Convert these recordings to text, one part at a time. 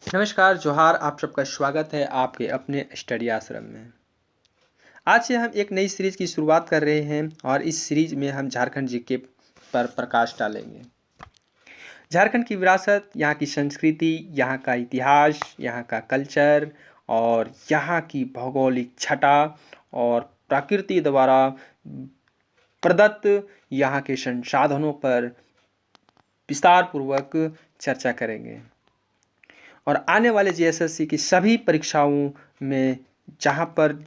नमस्कार, जोहार। आप सबका स्वागत है आपके अपने स्टडी आश्रम में। आज से हम एक नई सीरीज की शुरुआत कर रहे हैं और इस सीरीज में हम झारखंड जीके पर प्रकाश डालेंगे। झारखंड की विरासत, यहाँ की संस्कृति, यहाँ का इतिहास, यहाँ का कल्चर और यहाँ की भौगोलिक छटा और प्रकृति द्वारा प्रदत्त यहाँ के संसाधनों पर विस्तार पूर्वक चर्चा करेंगे। और आने वाले जीएसएससी की सभी परीक्षाओं में जहाँ पर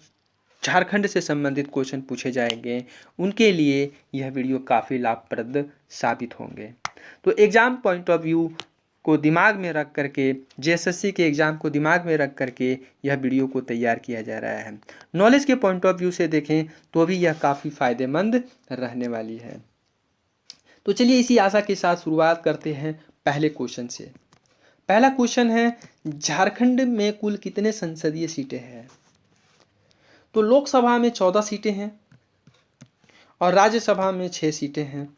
झारखंड से संबंधित क्वेश्चन पूछे जाएंगे उनके लिए यह वीडियो काफ़ी लाभप्रद साबित होंगे। तो एग्ज़ाम पॉइंट ऑफ व्यू को दिमाग में रख करके, जेएसएससी के एग्ज़ाम को दिमाग में रख करके यह वीडियो को तैयार किया जा रहा है। नॉलेज के पॉइंट ऑफ व्यू से देखें तो भी यह काफ़ी फ़ायदेमंद रहने वाली है। तो चलिए इसी आशा के साथ शुरुआत करते हैं पहले क्वेश्चन से। पहला क्वेश्चन है, झारखंड में कुल कितने संसदीय सीटें हैं? तो लोकसभा में 14 सीटें हैं और राज्यसभा में 6 सीटें हैं।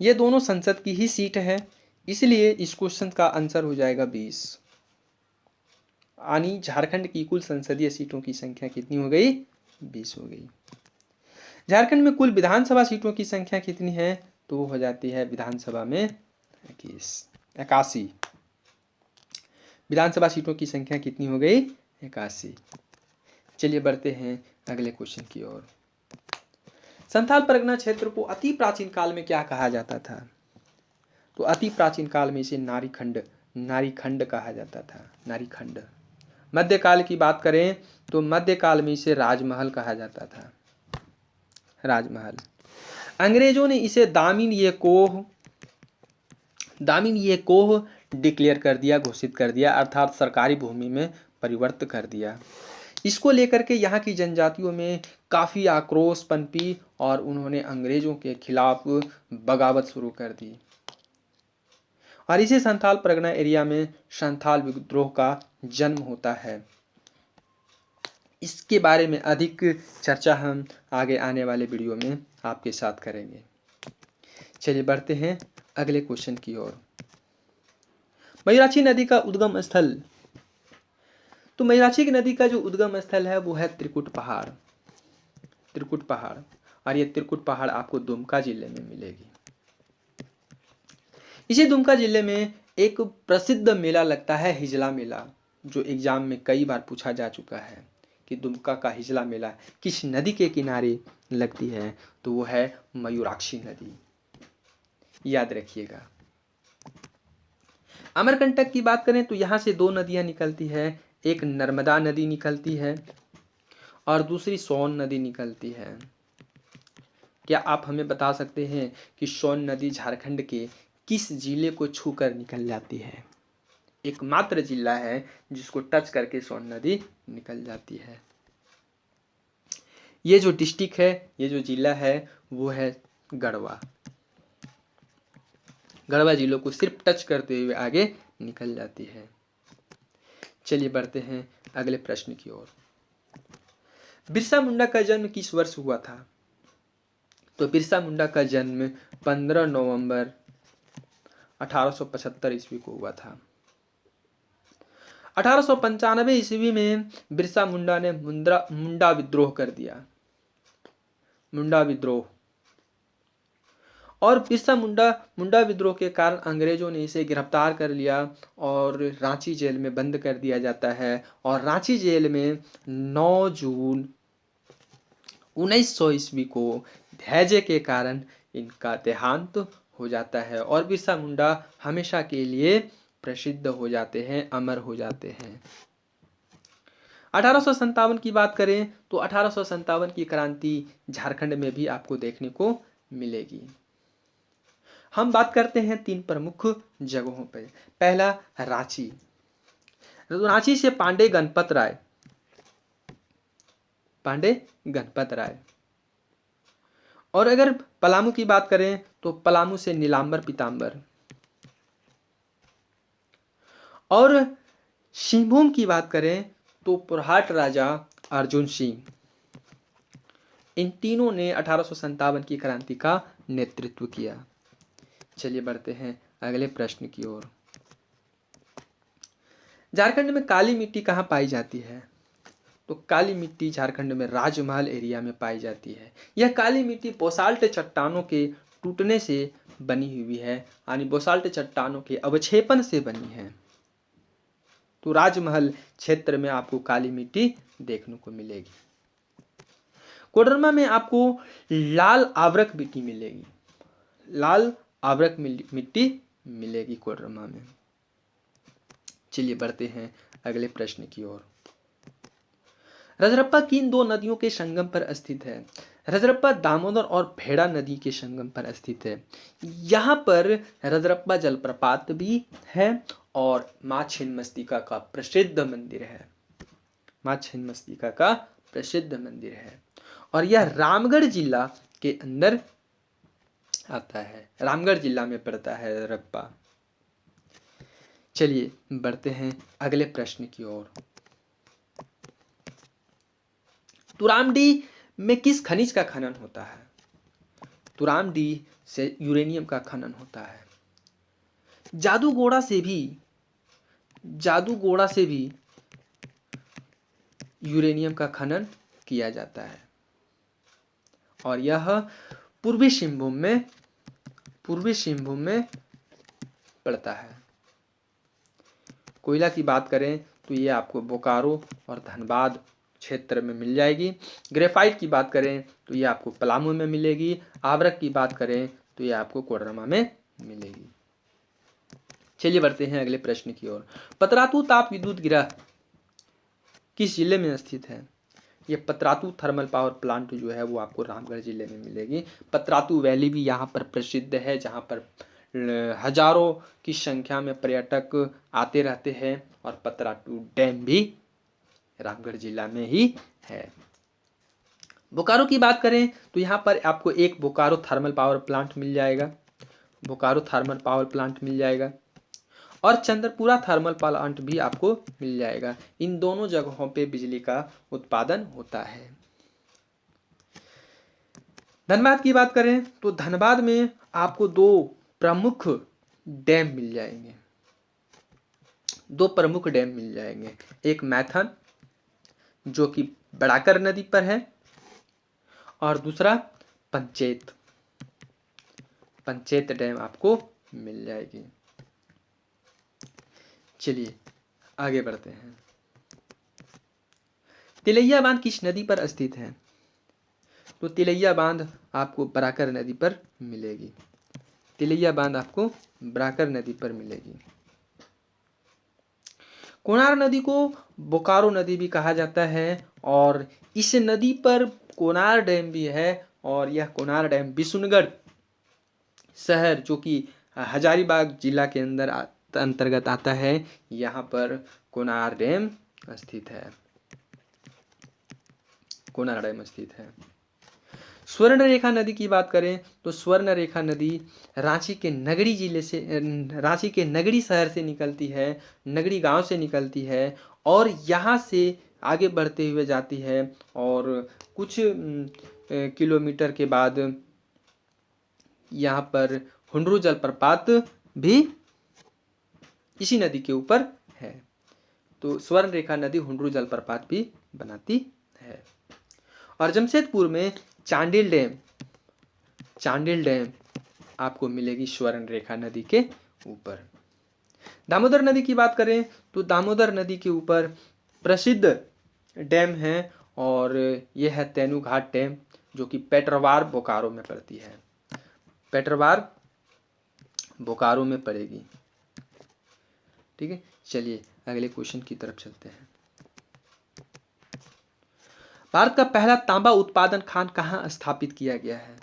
ये दोनों संसद की ही सीट है, इसलिए इस क्वेश्चन का आंसर हो जाएगा 20। यानी झारखंड की कुल संसदीय सीटों की संख्या कितनी हो गई? 20 हो गई। झारखंड में कुल विधानसभा सीटों की संख्या कितनी है? तो वो हो जाती है विधानसभा में 81। विधानसभा सीटों की संख्या कितनी हो गई? 81। चलिए बढ़ते हैं अगले क्वेश्चन की ओर। संथाल परगना क्षेत्र को अति प्राचीन काल में क्या कहा जाता था? तो अति प्राचीन काल में इसे नारीखंड कहा जाता था। नारीखंड। मध्यकाल की बात करें तो मध्यकाल में इसे राजमहल कहा जाता था। राजमहल। अंग्रेजों ने इसे दामिन ये कोह डिक्लेयर कर दिया, घोषित कर दिया, अर्थात सरकारी भूमि में परिवर्तित कर दिया। इसको लेकर के यहाँ की जनजातियों में काफ़ी आक्रोश पनपी और उन्होंने अंग्रेजों के खिलाफ बगावत शुरू कर दी और इसी संथाल परगना एरिया में संथाल विद्रोह का जन्म होता है। इसके बारे में अधिक चर्चा हम आगे आने वाले वीडियो में आपके साथ करेंगे। चलिए बढ़ते हैं अगले क्वेश्चन की ओर। मयूराक्षी नदी का उद्गम स्थल। तो मयूराक्षी नदी का जो उद्गम स्थल है वो है त्रिकुट पहाड़। त्रिकुट पहाड़। और ये त्रिकुट पहाड़ आपको दुमका जिले में मिलेगी। इसी दुमका जिले में एक प्रसिद्ध मेला लगता है, हिजला मेला, जो एग्जाम में कई बार पूछा जा चुका है कि दुमका का हिजला मेला किस नदी के किनारे लगती है? तो वो है मयूराक्षी नदी। याद रखिएगा। अमरकंटक की बात करें तो यहाँ से 2 नदियाँ निकलती है। एक नर्मदा नदी निकलती है और दूसरी सोन नदी निकलती है। क्या आप हमें बता सकते हैं कि सोन नदी झारखंड के किस जिले को छूकर निकल जाती है? एकमात्र जिला है जिसको टच करके सोन नदी निकल जाती है। ये जो डिस्ट्रिक्ट है, ये जो जिला है वो है गढ़वा। गढ़वा जिलों को सिर्फ टच करते हुए आगे निकल जाती है। चलिए बढ़ते हैं अगले प्रश्न की ओर। बिरसा मुंडा का जन्म किस वर्ष हुआ था? तो बिरसा मुंडा का जन्म 15 नवंबर 1875 ईस्वी को हुआ था। 1895 ईस्वी में बिरसा मुंडा ने मुंडा विद्रोह कर दिया। मुंडा विद्रोह। और बिरसा मुंडा विद्रोह के कारण अंग्रेजों ने इसे गिरफ्तार कर लिया और रांची जेल में बंद कर दिया जाता है। और रांची जेल में 9 जून 1900 ईस्वी को हैजे के कारण इनका देहांत हो जाता है और बिरसा मुंडा हमेशा के लिए प्रसिद्ध हो जाते हैं, अमर हो जाते हैं। 1857 की बात करें तो 1857 की क्रांति झारखंड में भी आपको देखने को मिलेगी। हम बात करते हैं 3 प्रमुख जगहों पर। पहला, रांची। रांची से पांडे गणपत राय। और अगर पलामू की बात करें तो पलामू से नीलांबर पीतांबर। और सिंहभूम की बात करें तो पुरहाट राजा अर्जुन सिंह। इन तीनों ने 1857 की क्रांति का नेतृत्व किया। चलिए बढ़ते हैं अगले प्रश्न की ओर। झारखंड में काली मिट्टी कहाँ पाई जाती है? तो काली मिट्टी झारखंड में राजमहल एरिया में पाई जाती है। यह काली मिट्टी बोसाल्ट चट्टानों के टूटने से बनी हुई है, यानी बोसाल्ट चट्टानों के अवक्षेपण से बनी है। तो राजमहल क्षेत्र में आपको काली मिट्टी देखने को मिलेगी। कोडरमा में आपको लाल आवरक मिट्टी मिलेगी, लाल आवरक मिट्टी मिलेगी कोडरमा में। चलिए बढ़ते हैं अगले प्रश्न की ओर। रजरप्पा किन दो नदियों के संगम पर स्थित है? रजरप्पा दामोदर और भेड़ा नदी के संगम पर स्थित है। यहाँ पर रजरप्पा जलप्रपात भी है और माँ छिन्नमस्तिका का प्रसिद्ध मंदिर है। माँ छिन्नमस्तिका का प्रसिद्ध मंदिर है और यह रामगढ़ जिला के अंदर आता है, रामगढ़ जिला में पड़ता है रजरप्पा। चलिए बढ़ते हैं अगले प्रश्न की ओर। तुरामडी में किस खनिज का खनन होता है? तुरामडी से यूरेनियम का खनन होता है। जादूगोड़ा से भी यूरेनियम का खनन किया जाता है और यह पूर्वी सिंहभूम में पड़ता है। कोयला की बात करें तो ये आपको बोकारो और धनबाद क्षेत्र में मिल जाएगी। ग्रेफाइट की बात करें तो ये आपको पलामू में मिलेगी। आवरक की बात करें तो ये आपको कोडरमा में मिलेगी। चलिए बढ़ते हैं अगले प्रश्न की ओर। पतरातू ताप विद्युत गृह किस जिले में स्थित है? ये पतरातू थर्मल पावर प्लांट जो है वो आपको रामगढ़ जिले में मिलेगी। पतरातू वैली भी यहाँ पर प्रसिद्ध है, जहाँ पर हजारों की संख्या में पर्यटक आते रहते हैं और पतरातू डैम भी रामगढ़ जिला में ही है। बोकारो की बात करें तो यहाँ पर आपको एक बोकारो थर्मल पावर प्लांट मिल जाएगा, बोकारो थर्मल पावर प्लांट मिल जाएगा और चंद्रपुरा थर्मल प्लांट भी आपको मिल जाएगा। इन दोनों जगहों पे बिजली का उत्पादन होता है। धनबाद की बात करें तो धनबाद में आपको दो प्रमुख डैम मिल जाएंगे, एक मैथन जो कि बड़ाकर नदी पर है और दूसरा पंचेत डैम आपको मिल जाएगी। चलिए आगे बढ़ते हैं। तिलैया बांध किस नदी पर स्थित है? तो तिलैया बांध आपको बराकर नदी पर मिलेगी। तिलैया बांध आपको बराकर नदी पर मिलेगी। कोनार नदी को बोकारो नदी भी कहा जाता है और इस नदी पर कोनार डैम भी है और यह कोनार डैम विशुनगढ़ शहर जो कि हजारीबाग जिला के अंतर्गत आता है, यहाँ पर कोनार डैम स्थित है। कोनार डैम स्थित है। स्वर्ण रेखा नदी की बात करें तो स्वर्ण रेखा नदी रांची के नगरी शहर से निकलती है, नगरी गांव से निकलती है और यहाँ से आगे बढ़ते हुए जाती है और कुछ किलोमीटर के बाद यहाँ पर हुंडरू जलप्रपात भी इसी नदी के ऊपर है। तो स्वर्ण रेखा नदी हुंडरू जलप्रपात भी बनाती है। और जमशेदपुर में चांडिल डैम आपको मिलेगी स्वर्ण रेखा नदी के ऊपर। दामोदर नदी की बात करें तो दामोदर नदी के ऊपर प्रसिद्ध डैम है और यह है तेनूघाट डैम जो कि पेट्रावार बोकारो में पड़ती है। पेट्रावार बोकारो में पड़ेगी। ठीक है, चलिए अगले क्वेश्चन की तरफ चलते हैं। भारत का पहला तांबा उत्पादन खान कहाँ स्थापित किया गया है?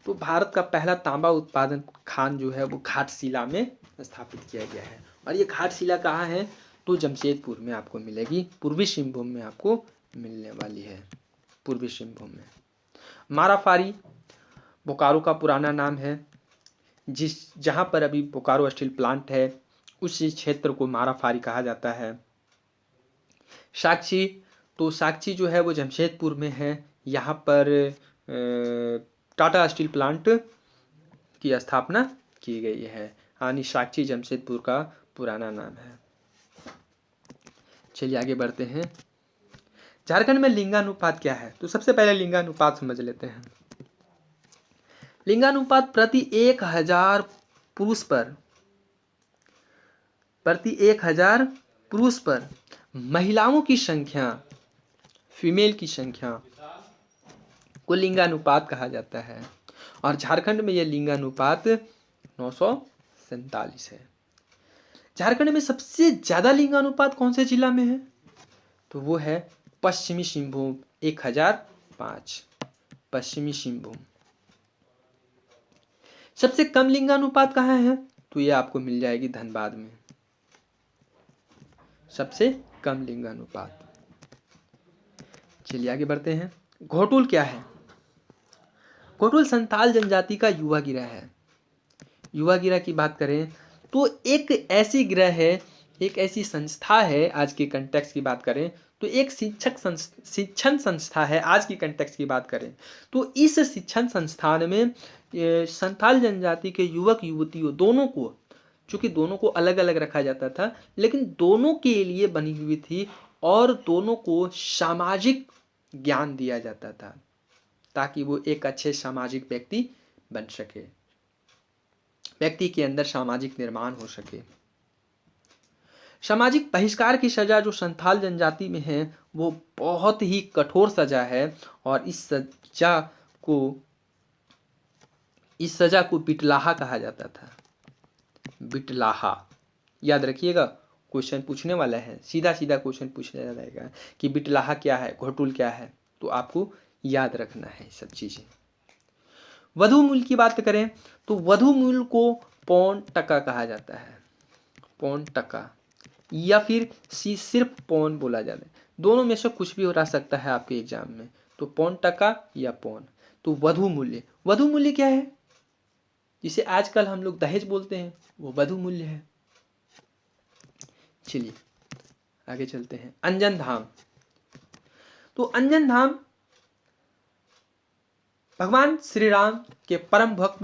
तो भारत का पहला तांबा उत्पादन खान जो है वो घाटशिला में स्थापित किया गया है और ये घाटशिला कहाँ है? तो जमशेदपुर में आपको मिलेगी, पूर्वी सिंहभूम में आपको मिलने वाली है, पूर्वी सिंहभूम में। माराफारी बोकारो का पुराना नाम है, जहाँ पर अभी बोकारो स्टील प्लांट है उस क्षेत्र को माराफारी कहा जाता है। साक्षी जो है वो जमशेदपुर में है, यहाँ पर टाटा स्टील प्लांट की स्थापना की गई है, यानी साक्षी जमशेदपुर का पुराना नाम है। चलिए आगे बढ़ते हैं। झारखंड में लिंगानुपात क्या है? तो सबसे पहले लिंगानुपात समझ लेते हैं। लिंगानुपात प्रति 1000 पुरुष पर महिलाओं की संख्या, फीमेल की संख्या को लिंगानुपात कहा जाता है। और झारखंड में यह लिंगानुपात 947 है। झारखंड में सबसे ज्यादा लिंगानुपात कौन से जिला में है? तो वो है पश्चिमी सिंहभूम, 1005 पश्चिमी सिंहभूम। सबसे कम लिंगानुपात कहाँ है? तो ये आपको मिल जाएगी धनबाद में, सबसे कम लिंगानुपात। चलिए आगे बढ़ते हैं। घोटुल क्या है? घोटुल संथाल जनजाति का युवा गिरह है। युवा गिरह की बात करें तो एक ऐसी गिरह है, एक ऐसी संस्था है, आज के कंटेक्स्ट की बात करें तो एक शिक्षण संस्था है। आज की कंटेक्स्ट की बात करें तो इस शिक्षण संस्थान में संथाल जनजाति के युवक युवतियों दोनों को, चूंकि दोनों को अलग अलग रखा जाता था, लेकिन दोनों के लिए बनी हुई थी और दोनों को सामाजिक ज्ञान दिया जाता था ताकि वो एक अच्छे सामाजिक व्यक्ति बन सके, व्यक्ति के अंदर सामाजिक निर्माण हो सके। सामाजिक बहिष्कार की सजा जो संथाल जनजाति में है वो बहुत ही कठोर सजा है और इस सजा को बिटलाहा कहा जाता था। बिटलाहा याद रखिएगा, क्वेश्चन पूछने वाला है, सीधा सीधा क्वेश्चन पूछने जाएगा कि बिटलाहा क्या है, घोटुल क्या है, तो आपको याद रखना है सब चीजें। वधु मूल्य की बात करें तो वधु मूल्य को पौन टका कहा जाता है, पौन टका या फिर सिर्फ पौन बोला जाता है। दोनों में से कुछ भी हो रह सकता है आपके एग्जाम में, तो पौन टका या पौन। तो वधु मूल्य क्या है? जिसे आजकल हम लोग दहेज बोलते हैं, वो वधु मूल्य है। चलिए आगे चलते हैं। अंजन धाम। तो अंजन धाम भगवान श्री राम के परम भक्त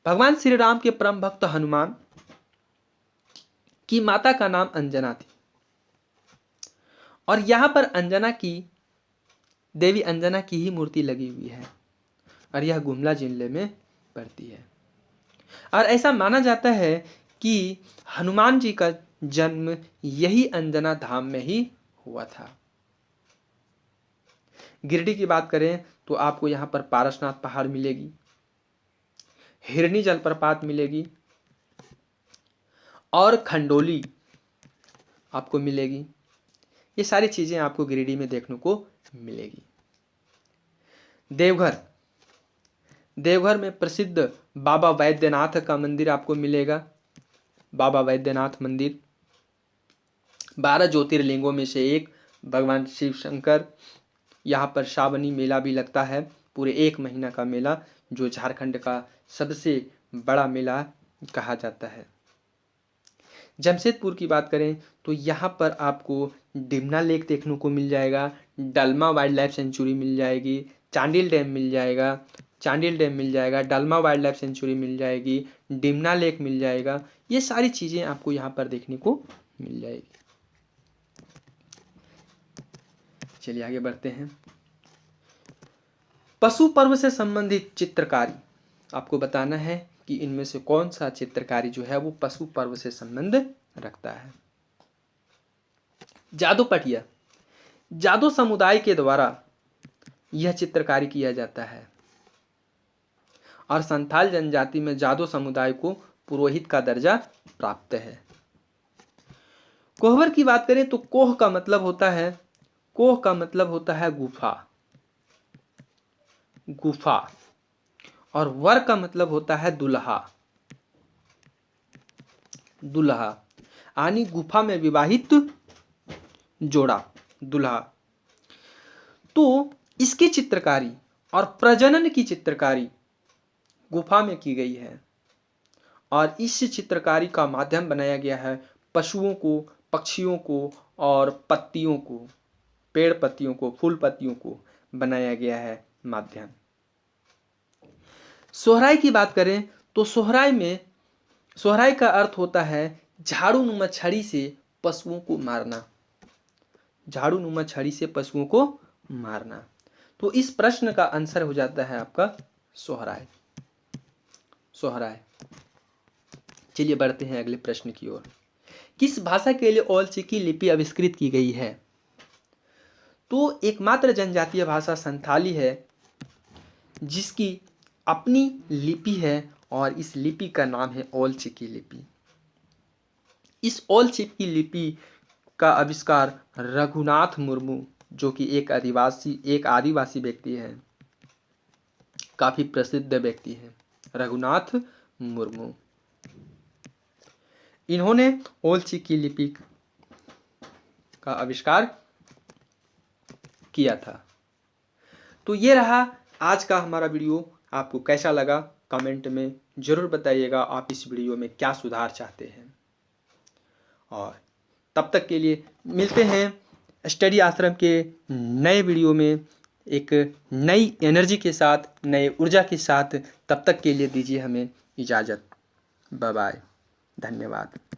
भगवान श्री राम के परम भक्त हनुमान की माता का नाम अंजना थी और यहां पर देवी अंजना की ही मूर्ति लगी हुई है और यह गुमला जिले में पड़ती है। और ऐसा माना जाता है कि हनुमान जी का जन्म यही अंजना धाम में ही हुआ था। गिरिडीह की बात करें तो आपको यहां पर पारसनाथ पहाड़ मिलेगी, हिरनी जलप्रपात मिलेगी और खंडोली आपको मिलेगी। ये सारी चीजें आपको गिरिडीह में देखने को मिलेगी। देवघर में प्रसिद्ध बाबा वैद्यनाथ का मंदिर आपको मिलेगा, बाबा वैद्यनाथ मंदिर 12 ज्योतिर्लिंगों में से एक। भगवान शिव शंकर, यहाँ पर श्रावणी मेला भी लगता है, पूरे 1 महीना का मेला, जो झारखंड का सबसे बड़ा मेला कहा जाता है। जमशेदपुर की बात करें तो यहाँ पर आपको डिमना लेक देखने को मिल जाएगा, डलमा वाइल्ड लाइफ सेंचुरी मिल जाएगी, चांडिल डैम मिल जाएगा, डलमा वाइल्ड लाइफ सेंचुरी मिल जाएगी, डिमना लेक मिल जाएगा। ये सारी चीज़ें आपको यहाँ पर देखने को मिल जाएगी। चलिए आगे बढ़ते हैं। पशु पर्व से संबंधित चित्रकारी आपको बताना है कि इनमें से कौन सा चित्रकारी जो है वो पशु पर्व से संबंध रखता है। जादू पटिया, जादू समुदाय के द्वारा यह चित्रकारी किया जाता है और संथाल जनजाति में जादू समुदाय को पुरोहित का दर्जा प्राप्त है। कोहबर की बात करें तो कोह का मतलब होता है गुफा और वर का मतलब होता है दुल्हा यानी गुफा में विवाहित जोड़ा, दुल्हा। तो इसकी चित्रकारी और प्रजनन की चित्रकारी गुफा में की गई है और इस चित्रकारी का माध्यम बनाया गया है पशुओं को, पक्षियों को और पत्तियों को, पेड़ पत्तियों को, फूल पत्तियों को बनाया गया है माध्यम। सोहराई की बात करें तो सोहराई का अर्थ होता है झाड़ू नुमा छड़ी से पशुओं को मारना, झाड़ू-नुमा छड़ी से पशुओं को मारना। तो इस प्रश्न का आंसर हो जाता है आपका सोहराय। सोहराय। चलिए बढ़ते हैं अगले प्रश्न की ओर। किस भाषा के लिए ओलचिकी लिपि आविष्कृत की गई है? तो एकमात्र जनजातीय भाषा संथाली है जिसकी अपनी लिपि है और इस लिपि का नाम है ओलचिकी लिपि। इस ओलचिकी लिपि का आविष्कार रघुनाथ मुर्मू, जो कि एक आदिवासी व्यक्ति है, काफी प्रसिद्ध व्यक्ति है, रघुनाथ मुर्मू। इन्होंने ओलचिकी लिपि का आविष्कार किया था। तो ये रहा आज का हमारा वीडियो। आपको कैसा लगा कमेंट में जरूर बताइएगा। आप इस वीडियो में क्या सुधार चाहते हैं। और तब तक के लिए मिलते हैं स्टडी आश्रम के नए वीडियो में एक नई एनर्जी के साथ, नए ऊर्जा के साथ। तब तक के लिए दीजिए हमें इजाज़त। Bye bye. धन्यवाद।